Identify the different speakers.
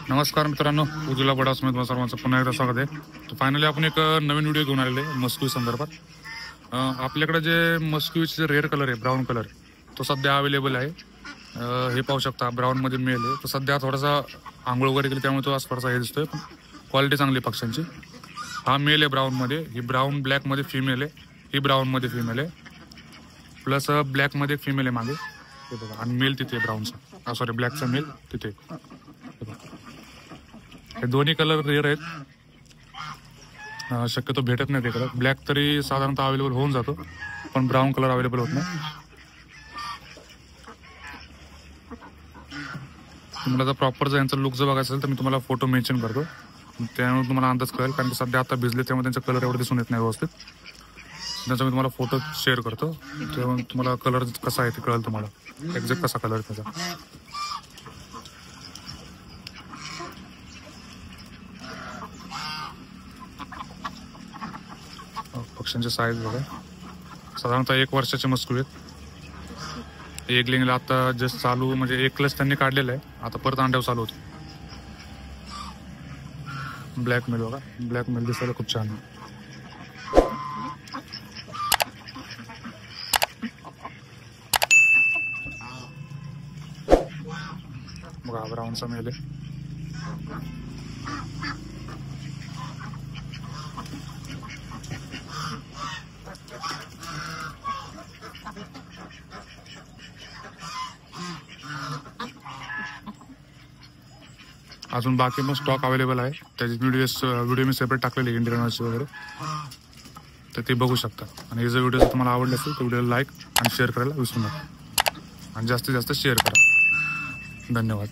Speaker 1: नमस्कार मित्रांनो, उज्ज्वला बडास मध्ये सर्वांचं पुन्हा एकदा स्वागत आहे. तर फायनली आपण एक नवीन व्हिडिओ घेऊन आलेले आहे मस्क्यू संदर्भात. आपल्याकडे जे मस्क्यूचे रेअर कलर आहे, ब्राऊन कलर, तो सध्या अवेलेबल आहे. हे पाहू शकता, ब्राऊनमध्ये मेल आहे. तो सध्या थोडासा आंघोळ वगैरे केली त्यामुळे तो आज थोडासा हे दिसतोय, पण क्वालिटी चांगली आहे पक्ष्यांची. हा मेल आहे ब्राऊनमध्ये, ही ब्राऊन ब्लॅकमध्ये फिमेल आहे, ही ब्राऊनमध्ये फिमेल आहे, प्लस ब्लॅकमध्ये फिमेल आहे मागे ते बघा, आणि मेल तिथे ब्राऊनचा, सॉरी ब्लॅकचा मेल तिथे. हे दोन्ही कलर रेअर आहेत, शक्यतो भेटत नाही ते कलर. ब्लॅक तरी साधारणतः अवेलेबल होऊन जातो, पण ब्राऊन कलर अवेलेबल होत नाही. तुम्हाला जर प्रॉपर जर यांचा लुक जर बघायचा असेल तर मी तुम्हाला फोटो मेन्शन करतो, त्यामुळे तुम्हाला अंदाज कळेल. कारण की सध्या आता भिजले त्यामुळे त्यांचा कलर एवढं दिसून येत नाही व्यवस्थित. त्याचा मी तुम्हाला फोटो शेअर करतो, तेव्हा तुम्हाला कलर कसा आहे ते कळेल, तुम्हाला एक्झॅक्ट कसा कलर आहे त्याचा. पक्ष्यांचे साईज बघा, साधारणतः 1 वर्षाचे मस्क्यू आहेत. एक लिंगला आता जस्ट चालू, म्हणजे एक क्लच त्यांनी काढलेलं आहे, आता परत अंड्यावर चालू होतं. ब्लॅक मेल बघा, ब्लॅक मेल दिसायला खूप छान आहे. बघा ब्राऊनचा मेल आहे. अजून बाकी मग स्टॉक अवेलेबल आहे, त्याची व्हिडिओ मी सेपरेट टाकलेली आहे इंडियनची वगैरे, तर ते बघू शकता. आणि हे जर व्हिडिओ जर तुम्हाला आवडले असेल तर व्हिडिओला लाईक आणि शेअर करायला विसरू नका, आणि जास्तीत जास्त शेअर करा. धन्यवाद.